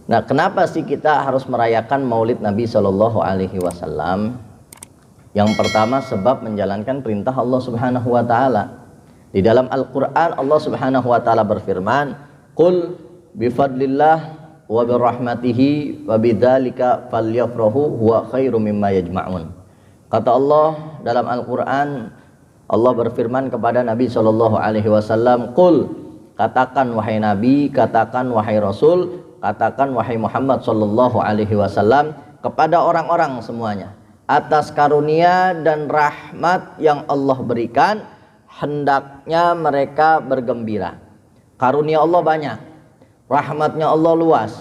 Nah, kenapa sih kita harus merayakan Maulid Nabi Shallallahu Alaihi Wasallam? Yang pertama, sebab menjalankan perintah Allah Subhanahu Wa Taala. Di dalam Al-Quran Allah Subhanahu Wa Taala berfirman, "Qul bifadlillah wa birahmatihi wa bidzalika falyafrahu huwa khairum mimma yajma'un." Kata Allah dalam Al-Quran, Allah berfirman kepada Nabi Shallallahu Alaihi Wasallam, "Qul," katakan wahai Nabi, katakan wahai Rasul, katakan wahai Muhammad Shallallahu Alaihi Wasallam kepada orang-orang semuanya, atas karunia dan rahmat yang Allah berikan, hendaknya mereka bergembira. Karunia Allah banyak, rahmatnya Allah luas,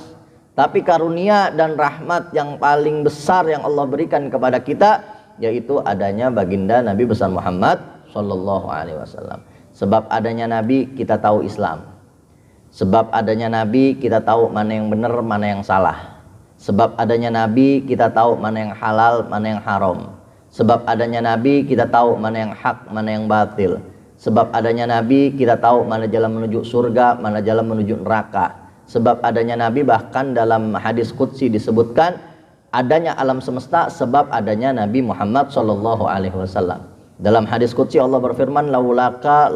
tapi karunia dan rahmat yang paling besar yang Allah berikan kepada kita yaitu adanya baginda Nabi besar Muhammad Shallallahu Alaihi Wasallam. Sebab adanya Nabi kita tahu Islam. Sebab adanya Nabi kita tahu mana yang benar, mana yang salah. Sebab adanya Nabi kita tahu mana yang halal, mana yang haram. Sebab adanya Nabi kita tahu mana yang hak, mana yang batil. Sebab adanya Nabi kita tahu mana jalan menuju surga, mana jalan menuju neraka. Sebab adanya Nabi bahkan dalam hadis qudsi disebutkan adanya alam semesta sebab adanya Nabi Muhammad Shallallahu Alaihi Wasallam. Dalam hadis qudsi Allah berfirman, laulaka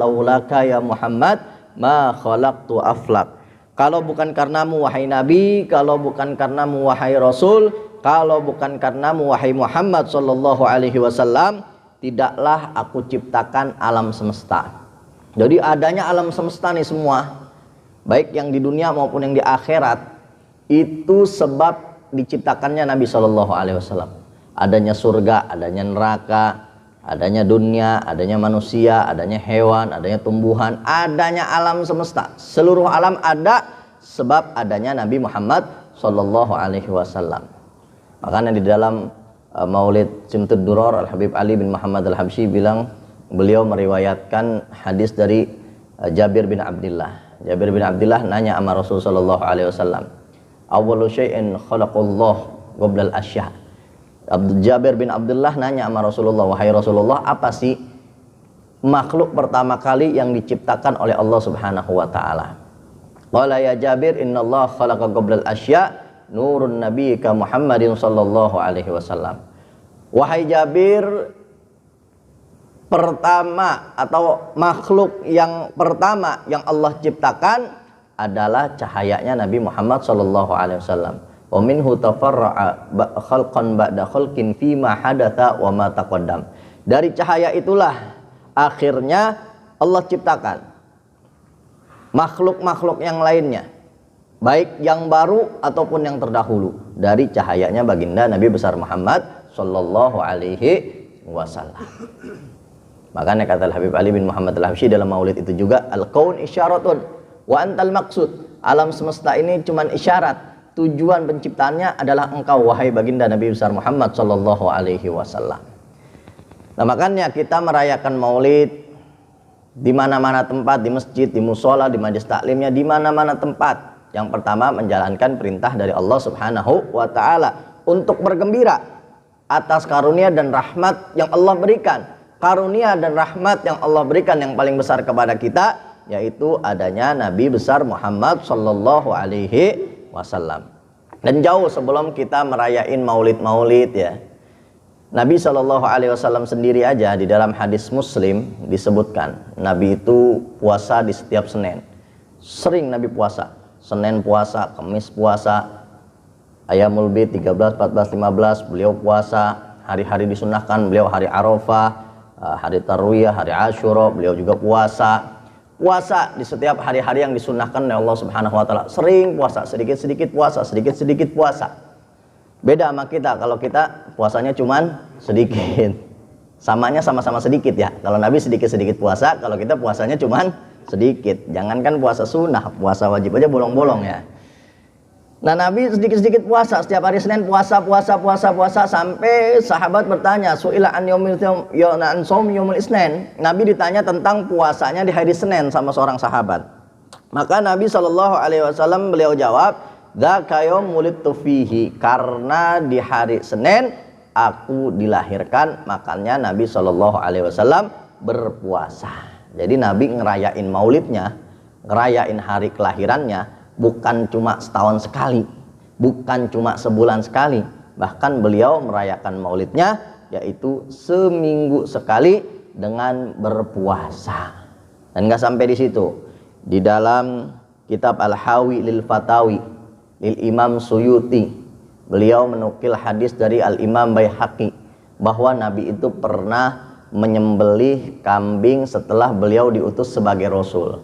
ya Muhammad ma khalaqtu aflak. Kalau bukan karenamu wahai Nabi, kalau bukan karenamu wahai Rasul, kalau bukan karenamu wahai Muhammad Shallallahu Alaihi Wasallam, tidaklah aku ciptakan alam semesta. Jadi adanya alam semesta nih semua, baik yang di dunia maupun yang di akhirat, itu sebab diciptakannya Nabi Shallallahu Alaihi Wasallam. Adanya surga, adanya neraka, adanya dunia, adanya manusia, adanya hewan, adanya tumbuhan, adanya alam semesta. Seluruh alam ada sebab adanya Nabi Muhammad Shallallahu Alaihi Wasallam. Makanya di dalam Maulid Simtud Duror, Al-Habib Ali bin Muhammad Al-Habsyi bilang, beliau meriwayatkan hadis dari Jabir bin Abdullah. Jabir bin Abdullah nanya sama Rasul Shallallahu Alaihi Wasallam, awwalu syai'in khalaqallah qabla al-asya'. Jabir bin Abdullah nanya sama Rasulullah, wahai Rasulullah, apa sih makhluk pertama kali yang diciptakan oleh Allah Subhanahu wa taala? Qala ya Jabir, innallaha khalaqa qabla al-asya' nurun nabiyyika Muhammadin sallallahu alaihi wasallam. Wahai Jabir, pertama atau makhluk yang pertama yang Allah ciptakan adalah cahayanya Nabi Muhammad sallallahu alaihi wasallam. Wa minhu tafarra'a khalqan ba'da khalqin fi ma hadatha wa ma taqaddam. Dari cahaya itulah akhirnya Allah ciptakan makhluk-makhluk yang lainnya, baik yang baru ataupun yang terdahulu, dari cahayanya baginda Nabi besar Muhammad sallallahu alaihi wasallam. Makanya kata Habib Ali bin Muhammad Al-Habsyi dalam Maulid itu juga, al-kaun isyaratun wa antal maksud. Alam semesta ini cuman isyarat, tujuan penciptaannya adalah engkau wahai baginda Nabi besar Muhammad sallallahu alaihi wasallam. Nah, makanya kita merayakan Maulid di mana-mana tempat, di masjid, di musola, di majelis taklimnya, di mana-mana tempat. Yang pertama menjalankan perintah dari Allah Subhanahu wa taala untuk bergembira atas karunia dan rahmat yang Allah berikan. Karunia dan rahmat yang Allah berikan yang paling besar kepada kita yaitu adanya Nabi besar Muhammad sallallahu alaihi wasallam. Dan jauh sebelum kita merayain maulid-maulid ya, Nabi sallallahu alaihi wasallam sendiri aja di dalam hadis Muslim disebutkan Nabi itu puasa di setiap Senin. Sering Nabi puasa, Senin puasa, Kamis puasa, Ayamul Bid 13, 14, 15 beliau puasa. Hari-hari disunahkan beliau hari Arafah, hari Tarwiyah, hari Asyura beliau juga puasa. Puasa di setiap hari-hari yang disunahkan oleh Allah Subhanahu wa taala. Sering puasa, sedikit-sedikit puasa, sedikit-sedikit puasa. Beda sama kita, kalau kita puasanya cuman sedikit. Samanya sama-sama sedikit ya. Kalau Nabi sedikit-sedikit puasa, kalau kita puasanya cuman sedikit. Jangankan puasa sunnah, puasa wajib aja bolong-bolong ya. Nah, Nabi sedikit-sedikit puasa, setiap hari Senin puasa sampai sahabat bertanya, su'ila an yaumil isnin. Nabi ditanya tentang puasanya di hari Senin sama seorang sahabat. Maka Nabi sallallahu alaihi wasallam beliau jawab, dzaka yaumul fihi, karena di hari Senin aku dilahirkan, makanya Nabi sallallahu alaihi wasallam berpuasa. Jadi Nabi ngerayain maulidnya, ngerayain hari kelahirannya bukan cuma setahun sekali, bukan cuma sebulan sekali, bahkan beliau merayakan maulidnya yaitu seminggu sekali dengan berpuasa. Dan nggak sampai di situ, di dalam kitab Al-Hawi lil Fatawi lil Imam Suyuti, beliau menukil hadis dari Al-Imam Baihaqi bahwa Nabi itu pernah menyembelih kambing setelah beliau diutus sebagai Rasul.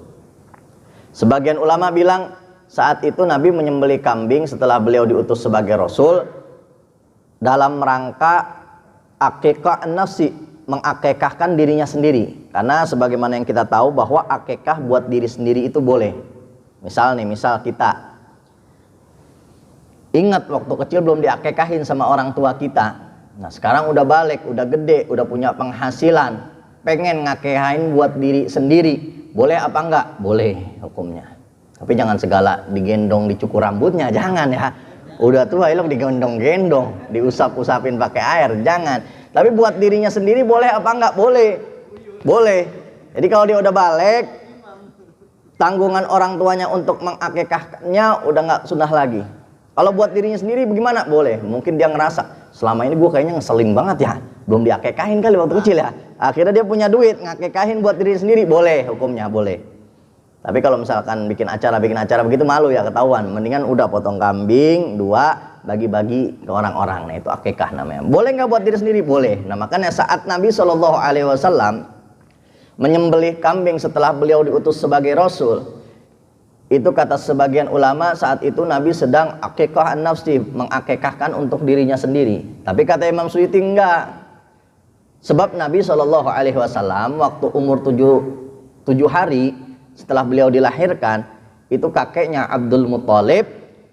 Sebagian ulama bilang saat itu Nabi menyembelih kambing setelah beliau diutus sebagai Rasul dalam rangka akikah nafsi, mengakekahkan dirinya sendiri. Karena sebagaimana yang kita tahu bahwa akikah buat diri sendiri itu boleh. Misal kita ingat waktu kecil belum diakekahin sama orang tua kita. Nah sekarang udah balik, udah gede, udah punya penghasilan, pengen ngakekahin buat diri sendiri, boleh apa enggak? Boleh hukumnya. Tapi jangan segala digendong, dicukur rambutnya, jangan ya. Udah tua elok digendong-gendong, diusap-usapin pakai air, jangan. Tapi buat dirinya sendiri boleh apa enggak? Boleh. Boleh. Jadi kalau dia udah balik, tanggungan orang tuanya untuk mengakekahkannya udah enggak sunnah lagi. Kalau buat dirinya sendiri bagaimana? Boleh. Mungkin dia ngerasa selama ini gue kayaknya ngeselin banget ya, belum diakekahin kali waktu kecil ya. Akhirnya dia punya duit ngakekahin buat diri sendiri, boleh hukumnya, boleh. Tapi kalau misalkan bikin acara begitu malu ya, ketahuan. Mendingan udah potong kambing 2, bagi-bagi ke orang-orang. Nah itu akikah namanya. Boleh nggak buat diri sendiri? Boleh. Nah makanya saat Nabi SAW menyembelih kambing setelah beliau diutus sebagai Rasul, itu kata sebagian ulama saat itu Nabi sedang akikah an-nafsi, mengakikahkan untuk dirinya sendiri. Tapi kata Imam Suyuti enggak. Sebab Nabi SAW waktu umur 7 hari setelah beliau dilahirkan, itu kakeknya Abdul Muthalib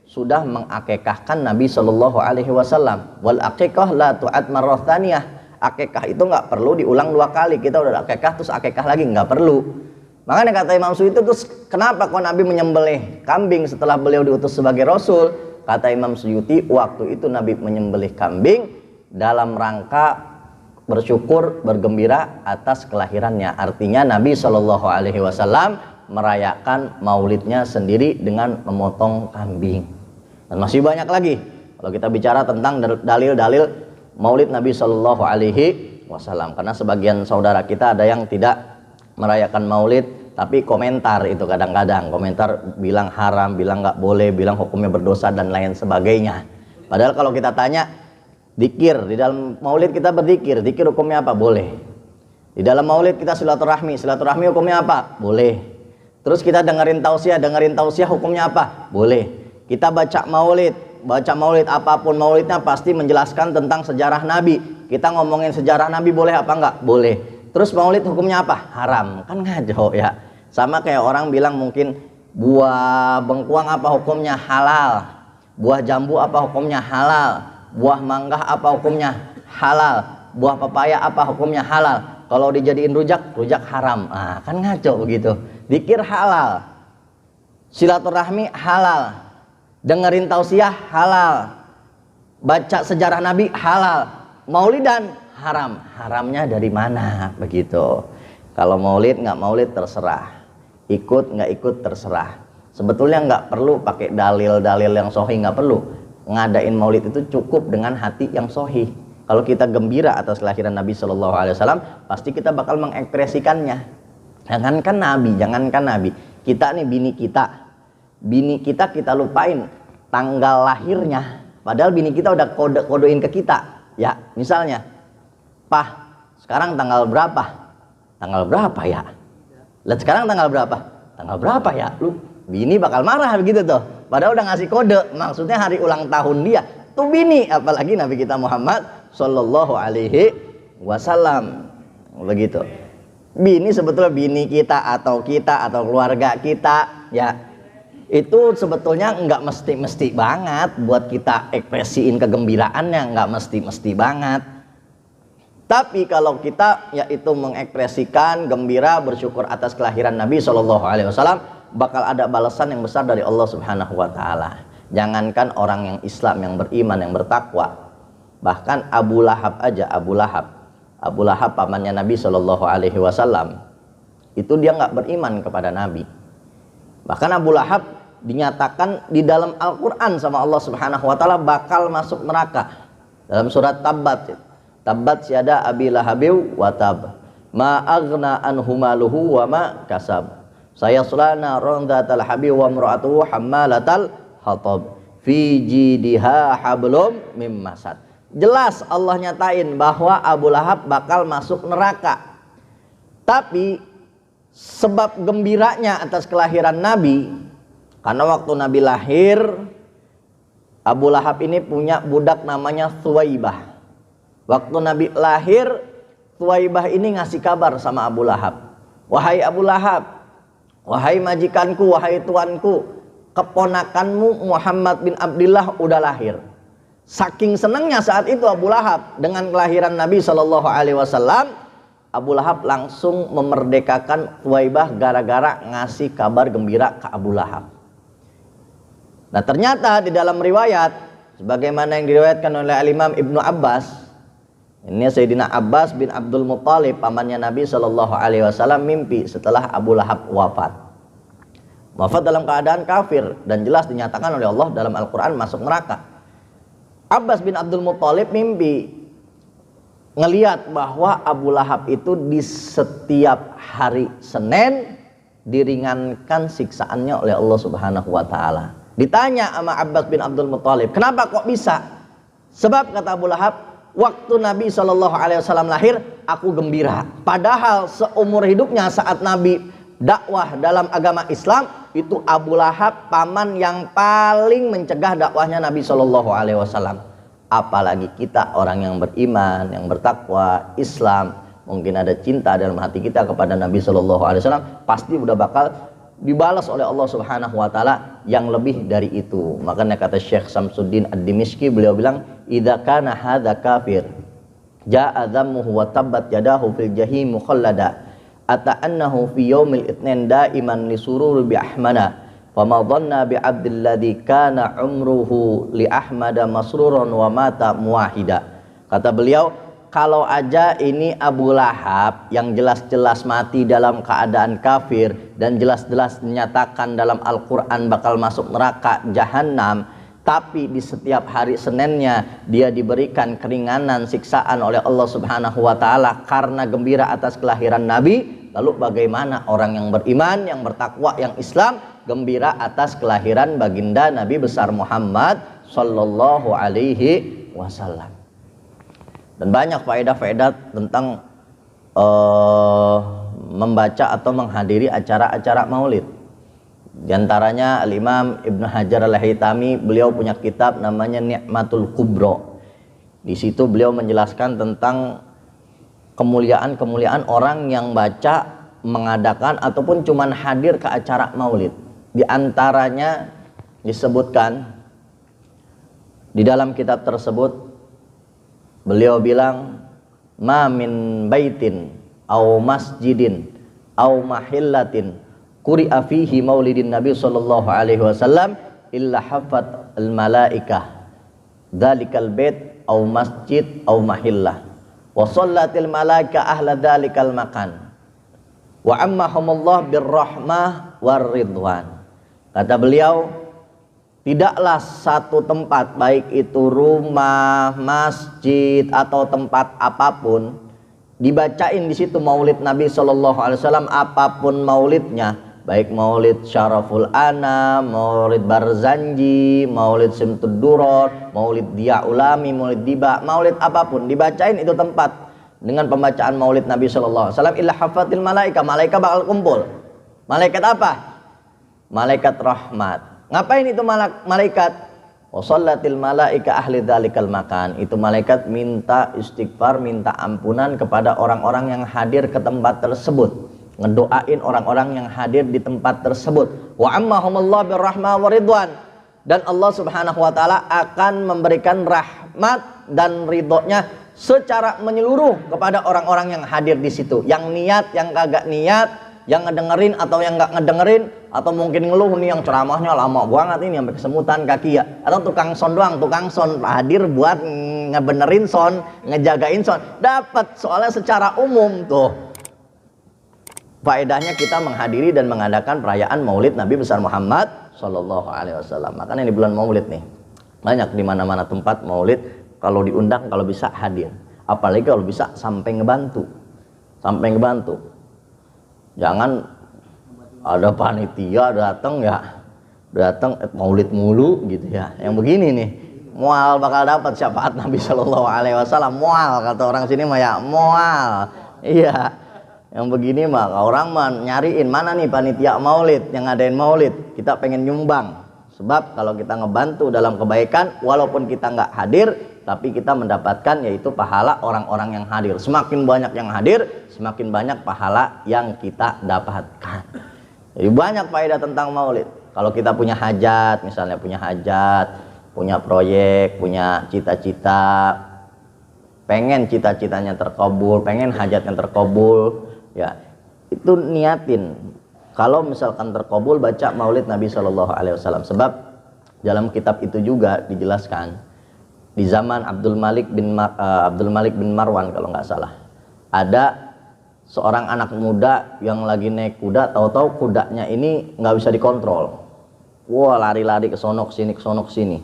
sudah mengakikahkan Nabi SAW. Wal akikah la tu'ad marrah thaniyah. Akikah itu nggak perlu diulang 2 kali. Kita udah akikah terus akikah lagi, nggak perlu. Makanya kata Imam Suyuti, terus kenapa kok Nabi menyembelih kambing setelah beliau diutus sebagai Rasul? Kata Imam Suyuti, waktu itu Nabi menyembelih kambing dalam rangka bersyukur, bergembira atas kelahirannya. Artinya Nabi SAW merayakan maulidnya sendiri dengan memotong kambing. Dan masih banyak lagi kalau kita bicara tentang dalil-dalil maulid Nabi SAW. Karena sebagian saudara kita ada yang tidak merayakan maulid, tapi komentar itu kadang-kadang komentar bilang haram, bilang nggak boleh, bilang hukumnya berdosa dan lain sebagainya. Padahal kalau kita tanya, dikir di dalam maulid kita berzikir, dikir hukumnya apa? Boleh. Di dalam maulid kita silaturahmi, silaturahmi hukumnya apa? Boleh. Terus kita dengerin tausiah hukumnya apa? Boleh. Kita baca maulid apapun maulidnya pasti menjelaskan tentang sejarah Nabi. Kita ngomongin sejarah Nabi boleh apa enggak? Boleh. Terus maulid hukumnya apa? Haram. Kan ngaco ya. Sama kayak orang bilang mungkin buah bengkuang apa hukumnya? Halal. Buah jambu apa hukumnya? Halal. Buah mangga apa hukumnya? Halal. Buah pepaya apa hukumnya? Halal. Kalau dijadiin rujak haram. Ah, kan ngaco begitu. Zikir halal. Silaturahmi halal. Dengerin tausiah halal. Baca sejarah Nabi halal. Maulidan haram. Haramnya dari mana? Begitu. Kalau maulid nggak maulid terserah. Ikut nggak ikut terserah. Sebetulnya nggak perlu pakai dalil-dalil yang sahih, nggak perlu. Ngadain maulid itu cukup dengan hati yang sahih. Kalau kita gembira atas kelahiran Nabi SAW, pasti kita bakal mengekspresikannya. Jangankan Nabi. Kita nih bini kita kita lupain tanggal lahirnya. Padahal bini kita udah kodein ke kita. Ya, misalnya, Pah, sekarang tanggal berapa? Tanggal berapa ya? Lihat sekarang tanggal berapa? Tanggal berapa ya? Lu bini bakal marah begitu tuh. Padahal udah ngasih kode, maksudnya hari ulang tahun dia. Tuh bini, apalagi Nabi kita Muhammad Sallallahu Alaihi Wasallam. Begitu. Bini sebetulnya bini kita atau keluarga kita, ya itu sebetulnya nggak mesti banget buat kita ekspresiin kegembiraannya, nggak mesti banget. Tapi kalau kita yaitu mengekspresikan gembira bersyukur atas kelahiran Nabi SAW, bakal ada balasan yang besar dari Allah Subhanahu Wa Taala. Jangankan orang yang Islam, yang beriman, yang bertakwa, bahkan Abu Lahab aja, Abu Lahab pamannya Nabi SAW, itu dia nggak beriman kepada Nabi. Bahkan Abu Lahab dinyatakan di dalam Al-Quran sama Allah Subhanahu wa Ta'ala bakal masuk neraka. Dalam surat Tabbat, Tabbat syada abi lahabiw wa tab, ma aghna anhu maluhu wa ma kasab, sayasla naran dzatal habi wa imra'atuhu hammalatal hatab, fi jidha hablum mim masad. Jelas Allah nyatain bahwa Abu Lahab bakal masuk neraka. Tapi sebab gembiranya atas kelahiran Nabi, karena waktu Nabi lahir, Abu Lahab ini punya budak namanya Thuwaibah. Waktu Nabi lahir, Thuwaibah ini ngasih kabar sama Abu Lahab, wahai Abu Lahab, wahai majikanku, wahai tuanku, keponakanmu Muhammad bin Abdullah udah lahir. Saking senangnya saat itu Abu Lahab dengan kelahiran Nabi Shallallahu Alaihi Wasallam, Abu Lahab langsung memerdekakan Thuwaibah gara-gara ngasih kabar gembira ke Abu Lahab. Nah ternyata di dalam riwayat, sebagaimana yang diriwayatkan oleh Al-Imam Ibnu Abbas, ini Sayyidina Abbas bin Abdul Muttalib, pamannya Nabi Shallallahu Alaihi Wasallam, mimpi setelah Abu Lahab wafat. Wafat dalam keadaan kafir dan jelas dinyatakan oleh Allah dalam Al-Quran masuk neraka. Abbas bin Abdul Muttalib mimpi ngelihat bahwa Abu Lahab itu di setiap hari Senin diringankan siksaannya oleh Allah Subhanahu wa Ta'ala. Ditanya sama Abbas bin Abdul Muttalib, kenapa kok bisa? Sebab kata Abu Lahab, waktu Nabi Shallallahu Alaihi Wasallam lahir, aku gembira. Padahal seumur hidupnya saat Nabi dakwah dalam agama Islam, itu Abu Lahab paman yang paling mencegah dakwahnya Nabi Shallallahu Alaihi Wasallam. Apalagi kita orang yang beriman, yang bertakwa, Islam, mungkin ada cinta dalam hati kita kepada Nabi Shallallahu Alaihi Wasallam, pasti udah bakal dibalas oleh Allah Subhanahu wa Ta'ala yang lebih dari itu. Makanya kata Syekh Samsuddin Ad-Dimishqi, beliau bilang, idza kana hadza kafir jaa dhammuhu wa tabbat yadahu fil jahim mukhallada ata'annahu fi yaumil itsnin daiman li surur bi ahmana fama dhanna bi abdil ladzi kana umruhu li ahmada masruran wa mata muwahida. Kata beliau, kalau aja ini Abu Lahab yang jelas-jelas mati dalam keadaan kafir dan jelas-jelas dinyatakan dalam Al-Quran bakal masuk neraka jahanam, tapi di setiap hari Seninnya dia diberikan keringanan siksaan oleh Allah Subhanahu wa Ta'ala karena gembira atas kelahiran Nabi, lalu bagaimana orang yang beriman, yang bertakwa, yang Islam gembira atas kelahiran baginda Nabi besar Muhammad Sallallahu Alaihi Wasallam. Dan banyak faedah-faedah tentang membaca atau menghadiri acara-acara maulid. Di antaranya Al-Imam Ibnu Hajar Al-Haytami, beliau punya kitab namanya Ni'matul Kubro. Di situ beliau menjelaskan tentang kemuliaan-kemuliaan orang yang baca, mengadakan ataupun cuman hadir ke acara maulid. Di antaranya disebutkan di dalam kitab tersebut, beliau bilang, ma min baitin au masjidin au mahillatin quri'a fihi maulidin Nabi sallallahu alaihi wasallam illa hafat al malaikah dzalikal bait au masjid au mahillah wa sallatil malaika ahla dzalikal makan wa ammahumullah birrahmah war ridwan. Kata beliau, tidaklah satu tempat, baik itu rumah, masjid atau tempat apapun, dibacain di situ maulid Nabi Shallallahu Alaihi Wasallam, apapun maulidnya, baik maulid Syaraful Anam, maulid Barzanji, maulid Simtud Duror, maulid Dia Ulami, maulid Diba, maulid apapun, dibacain itu tempat dengan pembacaan maulid Nabi Shallallahu Alaihi Wasallam, illa hafatil malaika, malaikat bakal kumpul. Malaikat apa? Malaikat rahmat. Ngapain itu malaikat? Wasallatil malaika ahli dzalikal makan. Itu malaikat minta istighfar, minta ampunan kepada orang-orang yang hadir ke tempat tersebut, ngedoain orang-orang yang hadir di tempat tersebut. Wa ammahumullah birrahmah waridwan. Dan Allah Subhanahu wa Ta'ala akan memberikan rahmat dan ridhonya secara menyeluruh kepada orang-orang yang hadir di situ, yang niat, yang kagak niat, yang ngedengerin atau yang nggak ngedengerin, atau mungkin ngeluh nih yang ceramahnya lama banget ini sampai kesemutan kaki ya, atau tukang son doang, tukang son hadir buat ngebenerin son, ngejagain son, dapat. Soalnya secara umum tuh faedahnya kita menghadiri dan mengadakan perayaan maulid Nabi besar Muhammad Shallallahu Alaihi Wasallam. Makanya di bulan Maulid nih banyak di mana-mana tempat Maulid, kalau diundang kalau bisa hadir, apalagi kalau bisa sampai ngebantu, jangan ada panitia datang Maulid mulu gitu ya. Yang begini nih mual bakal dapat syafaat Nabi Shallallahu Alaihi Wasallam. Mual kata orang sini mah ya, mual. Iya, yang begini mah orang mah nyariin mana nih panitia Maulid yang ngadain Maulid, kita pengen nyumbang. Sebab kalau kita ngebantu dalam kebaikan, walaupun kita nggak hadir, tapi kita mendapatkan yaitu pahala orang-orang yang hadir. Semakin banyak yang hadir, semakin banyak pahala yang kita dapatkan. Jadi banyak faedah tentang Maulid. Kalau kita punya hajat, misalnya punya hajat, punya proyek, punya cita-cita, pengen cita-citanya terkabul, pengen hajatnya terkabul, ya itu niatin. Kalau misalkan terkabul, baca Maulid Nabi Shallallahu Alaihi Wasallam. Sebab dalam kitab itu juga dijelaskan di zaman Abdul Malik bin Marwan kalau nggak salah, ada seorang anak muda yang lagi naik kuda, tahu-tahu kudanya ini nggak bisa dikontrol. Wah, lari-lari ke sono ke sini,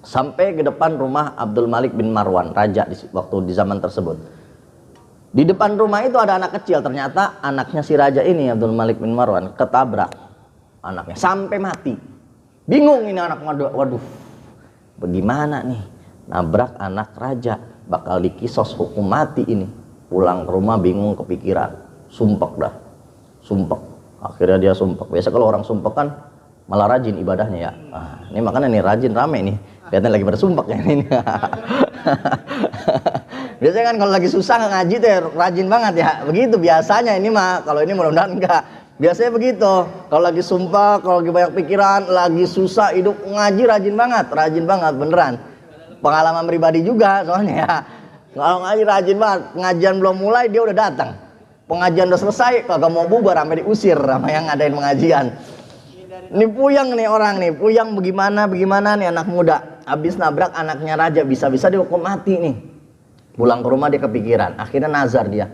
sampai ke depan rumah Abdul Malik bin Marwan, raja waktu di zaman tersebut. Di depan rumah itu ada anak kecil, ternyata anaknya si raja ini, Abdul Malik bin Marwan, ketabrak anaknya sampai mati. Bingung ini anak, waduh bagaimana nih, nabrak anak raja, bakal dikisos hukum mati ini. Pulang ke rumah bingung, kepikiran, sumpek. Akhirnya dia sumpek. Biasa kalau orang sumpek kan malah rajin ibadahnya ya. Ini makanya nih rajin, rame nih, kelihatan lagi pada sumpek ya ini. Biasanya kan kalau lagi susah ngaji tuh rajin banget ya. Begitu biasanya, ini mah kalau ini mudah-mudahan enggak. Biasanya begitu. Kalau lagi sumpah, kalau lagi banyak pikiran, lagi susah hidup, ngaji rajin banget beneran. Pengalaman pribadi juga soalnya ya. Kalau ngaji rajin banget, pengajian belum mulai dia udah datang. Pengajian udah selesai, kagak mau bubar sampai diusir sama yang ngadain pengajian. Ini puyeng nih orang nih, puyeng bagaimana nih anak muda. Habis nabrak anaknya raja, bisa-bisa dihukum mati nih. Pulang ke rumah dia kepikiran, akhirnya nazar dia,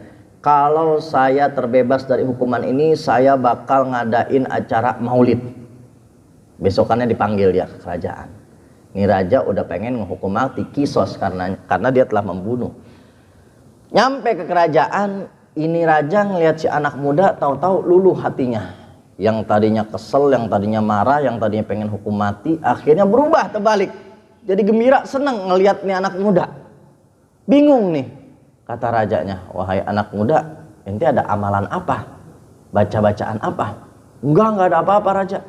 kalau saya terbebas dari hukuman ini, saya bakal ngadain acara Maulid. Besokannya dipanggil dia ke kerajaan. Ini raja udah pengen ngehukum mati, kisos karena dia telah membunuh. Nyampe ke kerajaan, ini raja ngelihat si anak muda, tahu-tahu luluh hatinya. Yang tadinya kesel, yang tadinya marah, yang tadinya pengen hukum mati, akhirnya berubah terbalik. Jadi gembira, seneng ngelihat nih anak muda. Bingung nih, kata rajanya, wahai anak muda, ente ada amalan apa? Baca-bacaan apa? Enggak ada apa-apa raja.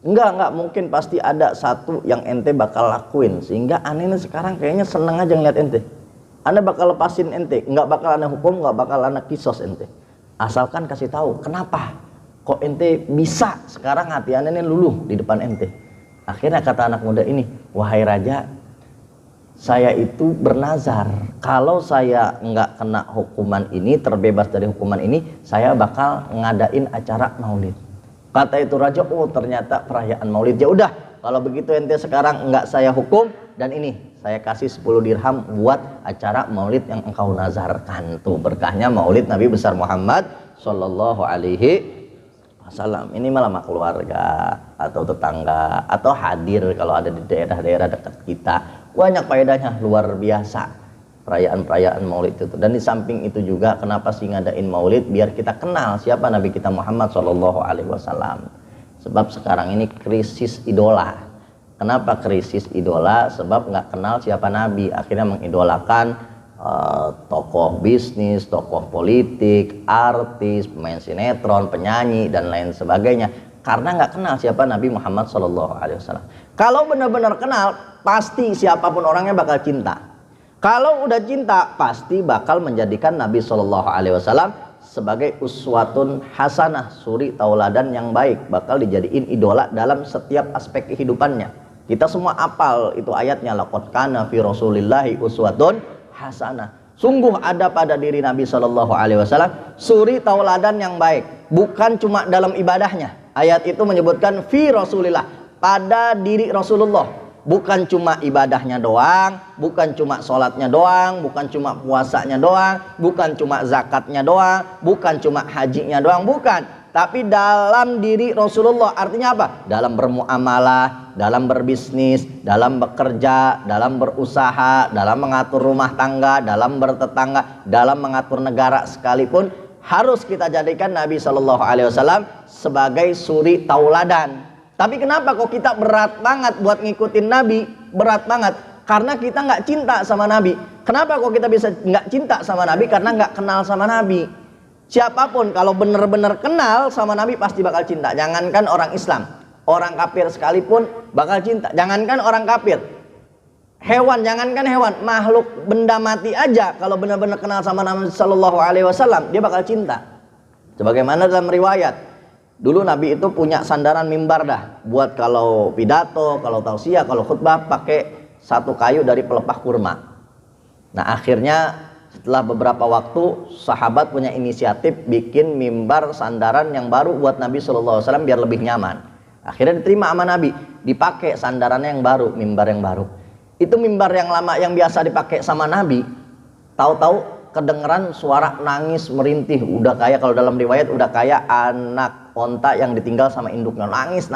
Enggak, mungkin pasti ada satu yang ente bakal lakuin, sehingga aneh sekarang kayaknya seneng aja ngeliat ente. Anda bakal lepasin ente, enggak bakal aneh hukum, enggak bakal aneh kisos ente. Asalkan kasih tahu, kenapa? Kok ente bisa sekarang hati aneh ini luluh di depan ente? Akhirnya kata anak muda ini, wahai raja, saya itu bernazar, kalau saya nggak kena hukuman ini, terbebas dari hukuman ini, saya bakal ngadain acara Maulid. Kata itu raja, oh ternyata perayaan Maulid. Ya udah, kalau begitu ente sekarang nggak saya hukum, dan ini saya kasih 10 dirham buat acara Maulid yang engkau nazarkan. Tuh berkahnya Maulid Nabi besar Muhammad Sallallahu Alaihi Wasallam. Ini malah sama keluarga atau tetangga atau hadir kalau ada di daerah-daerah dekat kita. Banyak faedahnya, luar biasa perayaan-perayaan Maulid itu. Dan di samping itu juga, kenapa sih ngadain Maulid? Biar kita kenal siapa Nabi kita Muhammad Shallallahu Alaihi Wasallam. Sebab sekarang ini krisis idola. Kenapa krisis idola? Sebab nggak kenal siapa Nabi, akhirnya mengidolakan tokoh bisnis, tokoh politik, artis, pemain sinetron, penyanyi dan lain sebagainya. Karena nggak kenal siapa Nabi Muhammad Shallallahu Alaihi Wasallam. Kalau benar-benar kenal, pasti siapapun orangnya bakal cinta. Kalau udah cinta, pasti bakal menjadikan Nabi Shallallahu Alaihi Wasallam sebagai uswatun hasanah, suri tauladan yang baik, bakal dijadiin idola dalam setiap aspek kehidupannya. Kita semua apal itu ayatnya, laqad kana fi rasulillahi uswatun hasanah. Sungguh ada pada diri Nabi Shallallahu Alaihi Wasallam suri tauladan yang baik, bukan cuma dalam ibadahnya. Ayat itu menyebutkan fi rasulillah, pada diri Rasulullah, bukan cuma ibadahnya doang, bukan cuma sholatnya doang, bukan cuma puasanya doang, bukan cuma zakatnya doang, bukan cuma hajinya doang, bukan. tapi dalam diri Rasulullah. Artinya apa? Dalam bermuamalah, dalam berbisnis, dalam bekerja, dalam berusaha, dalam mengatur rumah tangga, dalam bertetangga, dalam mengatur negara sekalipun, harus kita jadikan Nabi Shallallahu Alaihi Wasallam sebagai suri tauladan. Tapi kenapa kok kita berat banget buat ngikutin Nabi? Berat banget karena kita nggak cinta sama Nabi. Kenapa kok kita bisa nggak cinta sama Nabi? Karena nggak kenal sama Nabi. Siapapun kalau benar-benar kenal sama Nabi pasti bakal cinta. Jangankan orang Islam, orang kafir sekalipun bakal cinta. Jangankan orang kafir, hewan, jangankan hewan, makhluk benda mati aja kalau benar-benar kenal sama Nabi Shallallahu Alaihi Wasallam dia bakal cinta. Sebagaimana dalam riwayat, dulu Nabi itu punya sandaran mimbar dah, buat kalau pidato, kalau tausiah, kalau khutbah pakai satu kayu dari pelepah kurma. Nah akhirnya setelah beberapa waktu sahabat punya inisiatif bikin mimbar sandaran yang baru buat Nabi Shallallahu Alaihi Wasallam biar lebih nyaman. Akhirnya diterima sama Nabi, dipakai sandarannya yang baru, mimbar yang baru. Itu mimbar yang lama yang biasa dipakai sama Nabi, tahu-tahu kedengeran suara nangis merintih. Udah kayak kalau dalam riwayat udah kayak anak onta yang ditinggal sama induknya, nangis.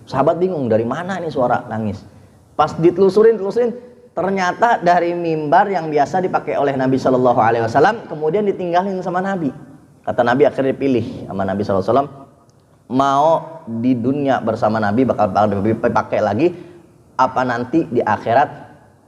Sahabat bingung dari mana nih suara nangis. Pas ditelusurin, ternyata dari mimbar yang biasa dipakai oleh Nabi Shallallahu Alaihi Wasallam kemudian ditinggalin sama Nabi. Kata Nabi akhirnya dipilih sama Nabi Shallallahu Alaihi Wasallam, mau di dunia bersama Nabi bakal dipakai lagi, apa nanti di akhirat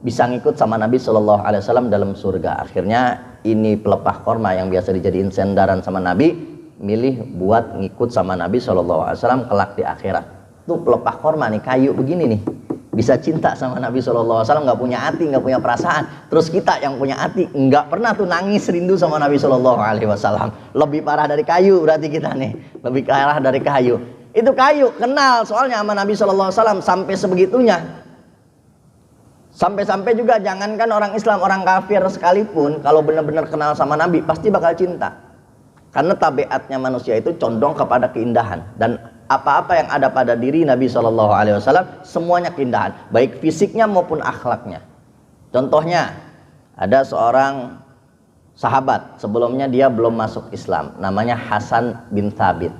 bisa ngikut sama Nabi Shallallahu Alaihi Wasallam dalam surga. Akhirnya ini pelepah korma yang biasa dijadiin sandaran sama Nabi, milih buat ngikut sama Nabi Shallallahu Alaihi Wasallam kelak di akhirat. Tuh pelepah korma nih, kayu begini nih, bisa cinta sama Nabi Shallallahu Alaihi Wasallam, nggak punya hati, nggak punya perasaan. Terus kita yang punya hati nggak pernah tuh nangis rindu sama Nabi Shallallahu Alaihi Wasallam. Lebih parah dari kayu berarti kita nih, lebih parah dari kayu. Itu kayu kenal soalnya sama Nabi Shallallahu Alaihi Wasallam sampai sebegitunya. Sampai-sampai juga jangankan orang Islam, orang kafir sekalipun kalau benar-benar kenal sama Nabi pasti bakal cinta. Karena tabiatnya manusia itu condong kepada keindahan, dan apa-apa yang ada pada diri Nabi Shallallahu Alaihi Wasallam semuanya keindahan, baik fisiknya maupun akhlaknya. Contohnya ada seorang sahabat, sebelumnya dia belum masuk Islam, namanya Hasan bin Thabit.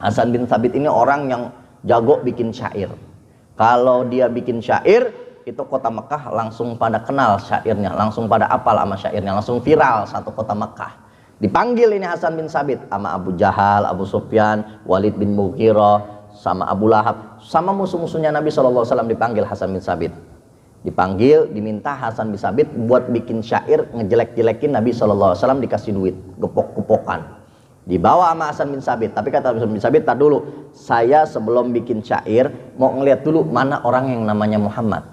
Hasan bin Thabit ini orang yang jago bikin syair. Kalau dia bikin syair, itu kota Mekah langsung pada kenal syairnya, langsung pada apal sama syairnya, langsung viral satu kota Mekah. Dipanggil ini Hasan bin Thabit sama Abu Jahal, Abu Sufyan, Walid bin Mughirah, sama Abu Lahab, sama musuh-musuhnya Nabi SAW dipanggil Hasan bin Thabit. Dipanggil, diminta Hasan bin Thabit buat bikin syair ngejelek-jelekin Nabi SAW, dikasih duit, gepok-gepokan. Dibawa sama Hasan bin Thabit, tapi kata Hasan bin Thabit, tak dulu, saya sebelum bikin syair mau ngeliat dulu mana orang yang namanya Muhammad.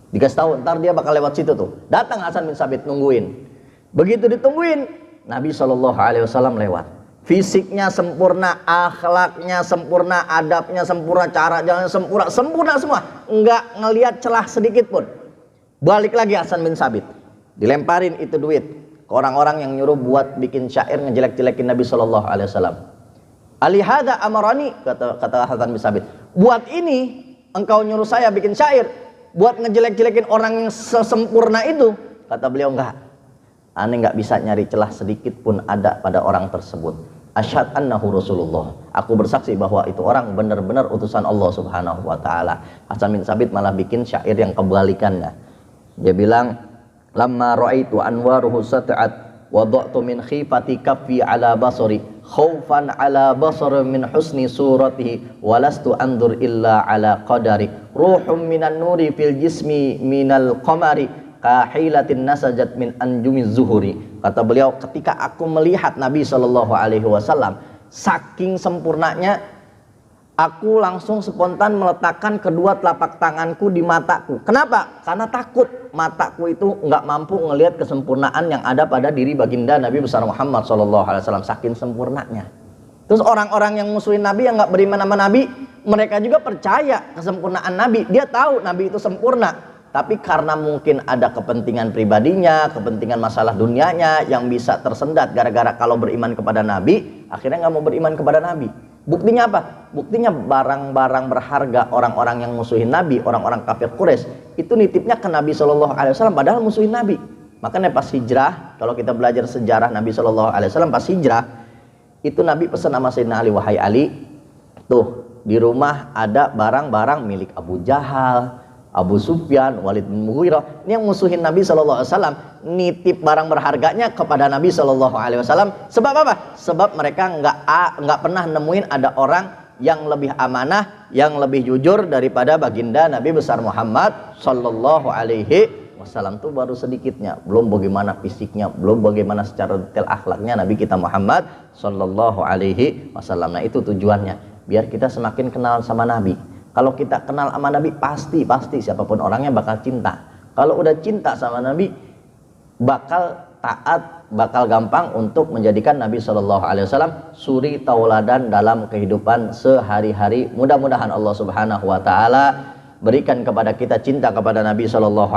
Dikasih tahu, ntar dia bakal lewat situ tuh. Datang Hasan bin Thabit nungguin. Begitu ditungguin, Nabi Shallallahu Alaihi Wasallam lewat. Fisiknya sempurna, akhlaknya sempurna, adabnya sempurna, cara jalannya sempurna, sempurna semua. Enggak ngelihat celah sedikit pun. Balik lagi Hasan bin Thabit, dilemparin itu duit ke orang-orang yang nyuruh buat bikin syair ngejelek-jelekin Nabi Shallallahu Alaihi Wasallam. Alihada amarani, kata Hasan bin Thabit, buat ini engkau nyuruh saya bikin syair buat ngejelek-jelekin orang yang sesempurna itu. Kata beliau, enggak. Aneh nggak bisa nyari celah sedikit pun ada pada orang tersebut. Asyhadu annahu Rasulullah. Aku bersaksi bahwa itu orang benar-benar utusan Allah Subhanahu wa taala. Hasan bin Thabit malah bikin syair yang kebalikannya. Dia bilang, "Lamma ra'aitu anwaruhu sat'at wada'tu min khifati kaffi ala basari khaufan ala basar min husni suratihi walastu andur illa ala qadari ruhum minan nuri fil jismi minal qamari kahilatin nasajat min anjumiz zuhuri." Kata beliau, ketika aku melihat Nabi Shallallahu Alaihi Wasallam, saking sempurnanya, aku langsung spontan meletakkan kedua telapak tanganku di mataku. Kenapa? Karena takut mataku itu nggak mampu ngelihat kesempurnaan yang ada pada diri baginda Nabi besar Muhammad Shallallahu Alaihi Wasallam, saking sempurnanya. Terus orang-orang yang musuhin Nabi, yang nggak beriman sama Nabi, mereka juga percaya kesempurnaan Nabi. Dia tahu Nabi itu sempurna. Tapi karena mungkin ada kepentingan pribadinya, kepentingan masalah dunianya yang bisa tersendat gara-gara kalau beriman kepada Nabi, akhirnya nggak mau beriman kepada Nabi. Buktinya apa? Buktinya barang-barang berharga orang-orang yang musuhin Nabi, orang-orang kafir Quraisy, itu nitipnya ke Nabi Shallallahu Alaihi Wasallam padahal musuhin Nabi. Makanya pas hijrah, kalau kita belajar sejarah Nabi Shallallahu Alaihi Wasallam pas hijrah, Itu Nabi pesan sama Sayyidina Ali, wahai Ali, tuh di rumah ada barang-barang milik Abu Jahal, Abu Sufyan, Walid bin Mughirah. Ini yang musuhin Nabi SAW, nitip barang berharganya kepada Nabi SAW. Sebab apa? Sebab mereka nggak pernah nemuin ada orang yang lebih amanah, yang lebih jujur daripada baginda Nabi besar Muhammad SAW. Tuh baru sedikitnya, belum bagaimana fisiknya, belum bagaimana secara detail akhlaknya Nabi kita Muhammad SAW. Nah itu tujuannya, biar kita semakin kenal sama Nabi. Kalau kita kenal sama Nabi, pasti siapapun orangnya bakal cinta. Kalau udah cinta sama Nabi, bakal taat, bakal gampang untuk menjadikan Nabi SAW suri tauladan dalam kehidupan sehari-hari. Mudah-mudahan Allah Subhanahu wa Ta'ala berikan kepada kita cinta kepada Nabi SAW,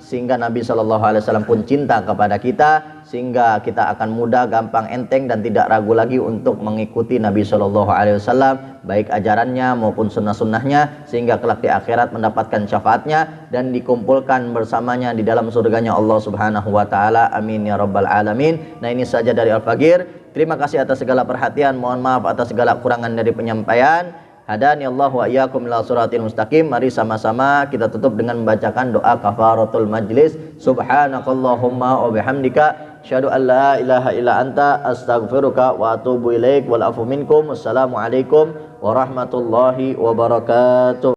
sehingga Nabi SAW pun cinta kepada kita, sehingga kita akan mudah, gampang, enteng, dan tidak ragu lagi untuk mengikuti Nabi SAW, baik ajarannya maupun sunnah-sunnahnya, sehingga kelak di akhirat mendapatkan syafaatnya dan dikumpulkan bersamanya di dalam surganya Allah Subhanahu wa Ta'ala. Amin ya rabbal alamin. Nah, ini saja dari Al-Faqir. Terima kasih atas segala perhatian, mohon maaf atas segala kurangan dari penyampaian. Hadani Allah wa iyyakum ila siratil mustaqim. Mari sama-sama kita tutup dengan membacakan doa kafaratul majlis. Subhanakallahumma wa bihamdika asyhadu an la ilaha illa anta astaghfiruka wa atubu ilaik wal afu minkum. Wassalamualaikum warahmatullahi wabarakatuh.